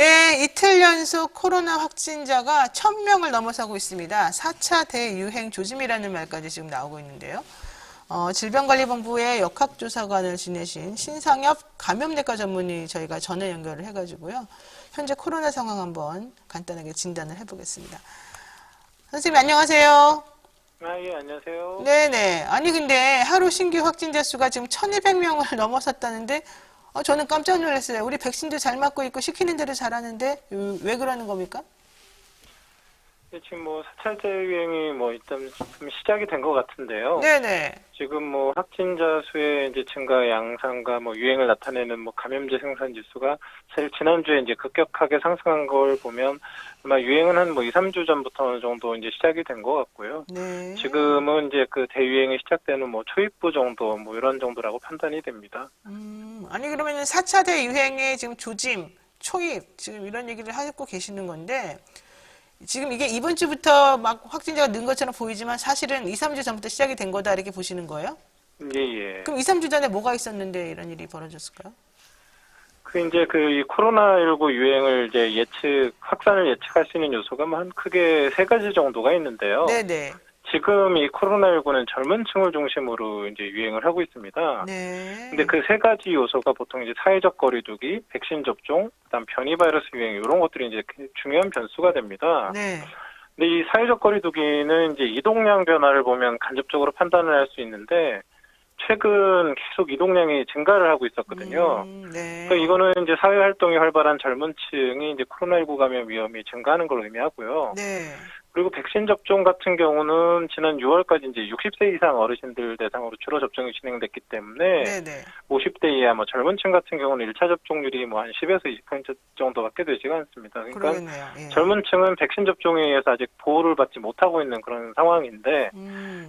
네, 이틀 연속 코로나 확진자가 1000명을 넘어서고 있습니다. 4차 대유행 조짐이라는 말까지 지금 나오고 있는데요. 질병관리본부의 역학조사관을 지내신 신상엽 감염내과 전문의 저희가 전화 연결을 해가지고요. 현재 코로나 상황 한번 간단하게 진단을 해보겠습니다. 선생님 안녕하세요. 예, 안녕하세요. 네네. 아니 근데 하루 신규 확진자 수가 지금 1200명을 넘어섰다는데 저는 깜짝 놀랐어요. 우리 백신도 잘 맞고 있고 시키는 대로 잘하는데 왜 그러는 겁니까? 지금 4차 대유행이 일단 좀 시작이 된 것 같은데요. 네네. 지금 확진자 수의 이제 증가 양상과 유행을 나타내는 감염제 생산 지수가 사실 지난주에 이제 급격하게 상승한 걸 보면 아마 유행은 한 2, 3주 전부터 어느 정도 이제 시작이 된 것 같고요. 네. 지금은 이제 그 대유행이 시작되는 초입부 정도 이런 정도라고 판단이 됩니다. 아니 그러면 4차 대유행의 지금 조짐, 초입 지금 이런 얘기를 하고 계시는 건데 지금 이게 이번 주부터 막 확진자가 는 것처럼 보이지만 사실은 2, 3주 전부터 시작이 된 거다 이렇게 보시는 거예요? 예, 예. 그럼 2, 3주 전에 뭐가 있었는데 이런 일이 벌어졌을까요? 이 코로나19 유행을 이제 확산을 예측할 수 있는 요소가 한 크게 세 가지 정도가 있는데요. 네네. 지금 이 코로나19는 젊은 층을 중심으로 이제 유행을 하고 있습니다. 네. 근데 그 세 가지 요소가 보통 이제 사회적 거리두기, 백신 접종, 그다음 변이 바이러스 유행 이런 것들이 이제 중요한 변수가 됩니다. 네. 근데 이 사회적 거리두기는 이제 이동량 변화를 보면 간접적으로 판단을 할 수 있는데 최근 계속 이동량이 증가를 하고 있었거든요. 네. 그러니까 이거는 이제 사회 활동이 활발한 젊은 층이 이제 코로나19 감염 위험이 증가하는 걸 의미하고요. 네. 그리고 백신 접종 같은 경우는 지난 6월까지 이제 60세 이상 어르신들 대상으로 주로 접종이 진행됐기 때문에 네네. 50대 이하 젊은 층 같은 경우는 1차 접종률이 한 10에서 20% 정도밖에 되지가 않습니다. 그러니까 그러겠네요. 예. 젊은 층은 백신 접종에 의해서 아직 보호를 받지 못하고 있는 그런 상황인데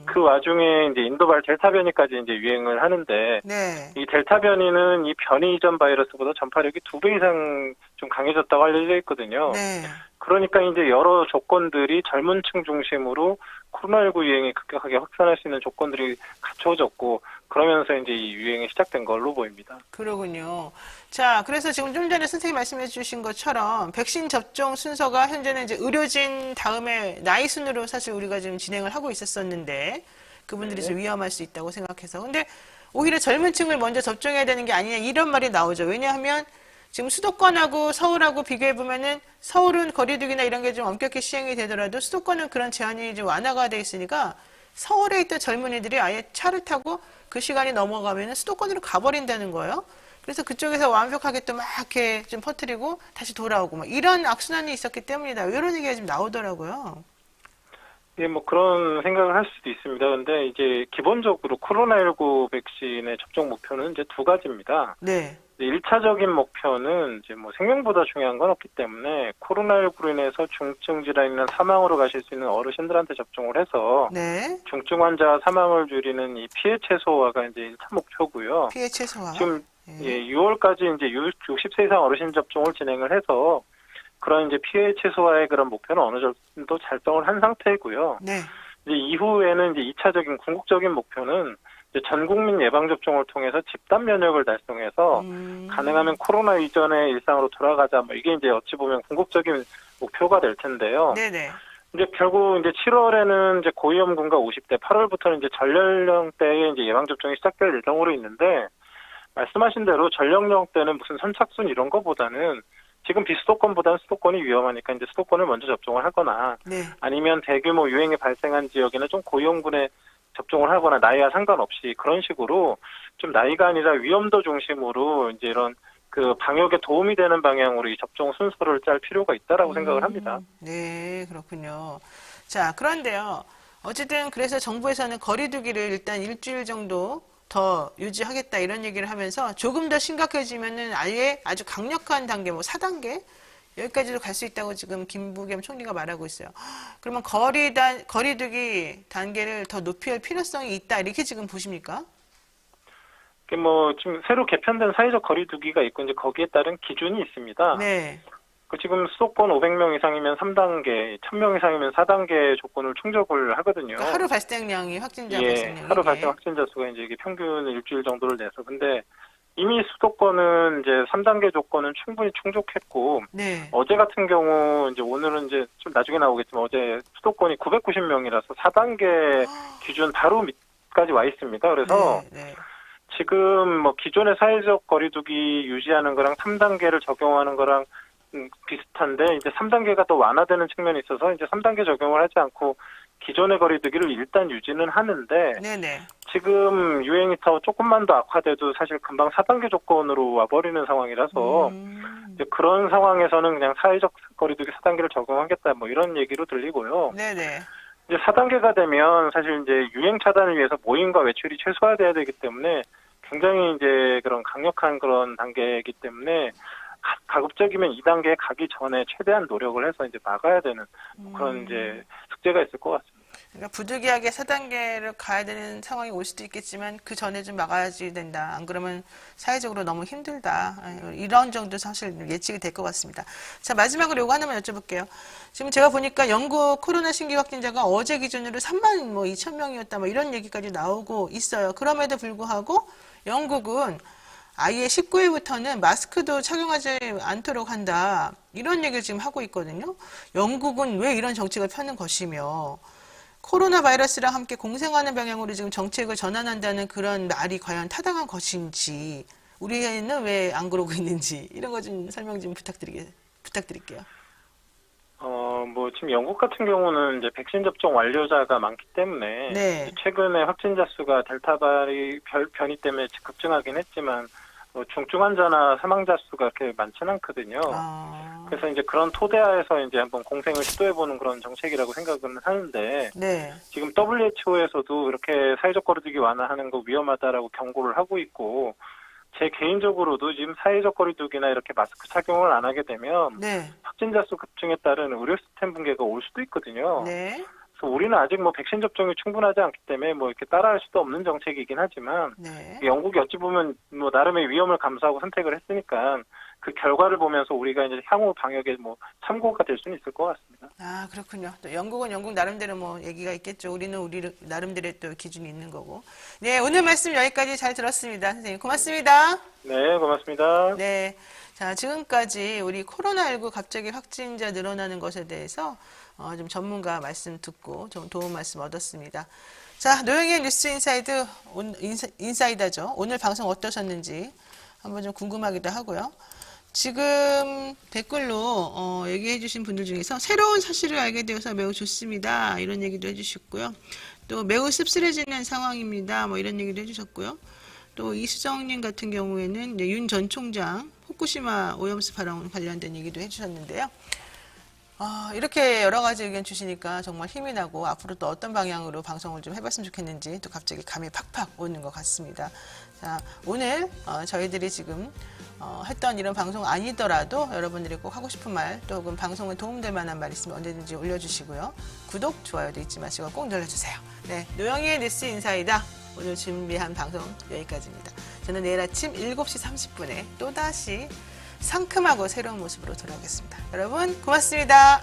그 와중에 이제 인도발 델타 변이까지 이제 유행을 하는데 네. 이 델타 변이는 이 변이 이전 바이러스보다 전파력이 2배 이상 좀 강해졌다고 알려져 있거든요. 네. 그러니까 이제 여러 조건들이 젊은 층 중심으로 코로나19 유행이 급격하게 확산할 수 있는 조건들이 갖춰졌고 그러면서 이제 이 유행이 시작된 걸로 보입니다. 그러군요. 자, 그래서 지금 좀 전에 선생님 말씀해 주신 것처럼 백신 접종 순서가 현재는 이제 의료진 다음에 나이 순으로 사실 우리가 지금 진행을 하고 있었었는데 그분들이 좀 위험할 수 있다고 생각해서. 근데 오히려 젊은 층을 먼저 접종해야 되는 게 아니냐 이런 말이 나오죠. 왜냐하면 지금 수도권하고 서울하고 비교해 보면은 서울은 거리두기나 이런 게 좀 엄격히 시행이 되더라도 수도권은 그런 제한이 좀 완화가 돼 있으니까 서울에 있던 젊은이들이 아예 차를 타고 그 시간이 넘어가면은 수도권으로 가버린다는 거예요. 그래서 그쪽에서 완벽하게 또 막 이렇게 좀 퍼뜨리고 다시 돌아오고 막 이런 악순환이 있었기 때문이다. 이런 얘기가 지금 나오더라고요. 예, 그런 생각을 할 수도 있습니다. 근데 이제 기본적으로 코로나19 백신의 접종 목표는 이제 두 가지입니다. 네. 1차적인 목표는 이제 생명보다 중요한 건 없기 때문에 코로나19로 인해서 중증 질환이나 사망으로 가실 수 있는 어르신들한테 접종을 해서 네. 중증 환자 사망을 줄이는 이 피해 최소화가 이제 1차 목표고요. 피해 최소화. 지금 6월까지 이제 60세 이상 어르신 접종을 진행을 해서 그런 이제 피해 최소화의 그런 목표는 어느 정도 달성을 한 상태이고요. 네. 이제 이후에는 이제 2차적인 궁극적인 목표는 이제 전 국민 예방 접종을 통해서 집단 면역을 달성해서 가능하면 코로나 이전의 일상으로 돌아가자. 이게 이제 어찌 보면 궁극적인 목표가 될 텐데요. 네네. 이제 결국 이제 7월에는 이제 고위험군과 50대, 8월부터는 이제 전연령대의 이제 예방 접종이 시작될 예정으로 있는데 말씀하신 대로 전연령대는 무슨 선착순 이런 거보다는 지금 비수도권보다는 수도권이 위험하니까 이제 수도권을 먼저 접종을 하거나 네. 아니면 대규모 유행이 발생한 지역에는 좀 고위험군에 접종을 하거나 나이와 상관없이 그런 식으로 좀 나이가 아니라 위험도 중심으로 이제 이런 그 방역에 도움이 되는 방향으로 이 접종 순서를 짤 필요가 있다라고 생각을 합니다. 네, 그렇군요. 자, 그런데요. 어쨌든 그래서 정부에서는 거리두기를 일단 일주일 정도 더 유지하겠다 이런 얘기를 하면서 조금 더 심각해지면은 아예 아주 강력한 단계, 4단계? 여기까지도 갈 수 있다고 지금 김부겸 총리가 말하고 있어요. 그러면 거리두기 단계를 더 높일 필요성이 있다. 이렇게 지금 보십니까? 지금 새로 개편된 사회적 거리두기가 있고 이제 거기에 따른 기준이 있습니다. 네. 지금 수도권 500명 이상이면 3단계, 1000명 이상이면 4단계 조건을 충족을 하거든요. 그러니까 하루 발생량이 확진자 예, 발생량이 하루 발생 확진자 수가 이제 이게 평균 일주일 정도를 내서 근데 이미 수도권은 이제 3단계 조건은 충분히 충족했고, 네. 어제 같은 경우, 이제 오늘은 이제 좀 나중에 나오겠지만, 어제 수도권이 990명이라서 4단계 기준 바로 밑까지 와 있습니다. 그래서 네, 네. 지금 뭐 기존의 사회적 거리두기 유지하는 거랑 3단계를 적용하는 거랑 비슷한데, 이제 3단계가 더 완화되는 측면이 있어서 이제 3단계 적용을 하지 않고 기존의 거리두기를 일단 유지는 하는데, 네네. 지금 유행이 더 조금만 더 악화돼도 사실 금방 4단계 조건으로 와버리는 상황이라서 이제 그런 상황에서는 그냥 사회적 거리두기 4단계를 적용하겠다 뭐 이런 얘기로 들리고요. 네네. 이제 4단계가 되면 사실 이제 유행 차단을 위해서 모임과 외출이 최소화돼야 되기 때문에 굉장히 이제 그런 강력한 그런 단계이기 때문에 가급적이면 2단계에 가기 전에 최대한 노력을 해서 이제 막아야 되는 그런 이제 숙제가 있을 것 같습니다. 그러니까 부득이하게 4단계를 가야 되는 상황이 올 수도 있겠지만 그 전에 좀 막아야지 된다. 안 그러면 사회적으로 너무 힘들다. 이런 정도 사실 예측이 될 것 같습니다. 자, 마지막으로 요거 하나만 여쭤볼게요. 지금 제가 보니까 영국 코로나 신규 확진자가 어제 기준으로 3만 2천 명이었다. 뭐 이런 얘기까지 나오고 있어요. 그럼에도 불구하고 영국은 아예 19일부터는 마스크도 착용하지 않도록 한다. 이런 얘기를 지금 하고 있거든요. 영국은 왜 이런 정책을 펴는 것이며 코로나 바이러스랑 함께 공생하는 방향으로 지금 정책을 전환한다는 그런 말이 과연 타당한 것인지 우리는 왜 안 그러고 있는지 이런 거 좀 설명 좀 부탁드릴게요. 뭐 지금 영국 같은 경우는 이제 백신 접종 완료자가 많기 때문에 네. 최근에 확진자 수가 델타 변이 때문에 급증하긴 했지만 중증 환자나 사망자 수가 그렇게 많지는 않거든요. 그래서 이제 그런 토대하에서 이제 한번 공생을 시도해보는 그런 정책이라고 생각은 하는데, 네. 지금 WHO에서도 이렇게 사회적 거리두기 완화하는 거 위험하다라고 경고를 하고 있고, 제 개인적으로도 지금 사회적 거리두기나 이렇게 마스크 착용을 안 하게 되면 네. 확진자 수 급증에 따른 의료 시스템 붕괴가 올 수도 있거든요. 네. 그래서 우리는 아직 뭐 백신 접종이 충분하지 않기 때문에 뭐 이렇게 따라할 수도 없는 정책이긴 하지만, 네. 영국이 어찌 보면 뭐 나름의 위험을 감수하고 선택을 했으니까 그 결과를 보면서 우리가 이제 향후 방역에 뭐 참고가 될 수는 있을 것 같습니다. 아, 그렇군요. 또 영국은 영국 나름대로 뭐 얘기가 있겠죠. 우리는 우리 나름대로의 또 기준이 있는 거고. 네, 오늘 말씀 여기까지 잘 들었습니다. 선생님, 고맙습니다. 네, 고맙습니다. 네. 자, 지금까지 우리 코로나19 갑자기 확진자 늘어나는 것에 대해서 좀 전문가 말씀 듣고 좀 도움 말씀 얻었습니다. 자, 노영희의 뉴스 인사이다죠. 오늘 방송 어떠셨는지 한번 좀 궁금하기도 하고요. 지금 댓글로 얘기해 주신 분들 중에서 새로운 사실을 알게 되어서 매우 좋습니다. 이런 얘기도 해주셨고요. 또 매우 씁쓸해지는 상황입니다. 뭐 이런 얘기도 해주셨고요. 또 이수정님 같은 경우에는 윤 전 총장 후쿠시마 오염수 발언 관련된 얘기도 해주셨는데요. 이렇게 여러 가지 의견 주시니까 정말 힘이 나고 앞으로 또 어떤 방향으로 방송을 좀 해봤으면 좋겠는지 또 갑자기 감이 팍팍 오는 것 같습니다. 자, 오늘 저희들이 지금 했던 이런 방송 아니더라도 여러분들이 꼭 하고 싶은 말 또 혹은 방송에 도움될 만한 말 있으면 언제든지 올려주시고요. 구독, 좋아요도 잊지 마시고 꼭 눌러주세요. 네, 노영희의 뉴스 인사이다. 오늘 준비한 방송 여기까지입니다. 저는 내일 아침 7시 30분에 또다시 상큼하고 새로운 모습으로 돌아오겠습니다. 여러분 고맙습니다.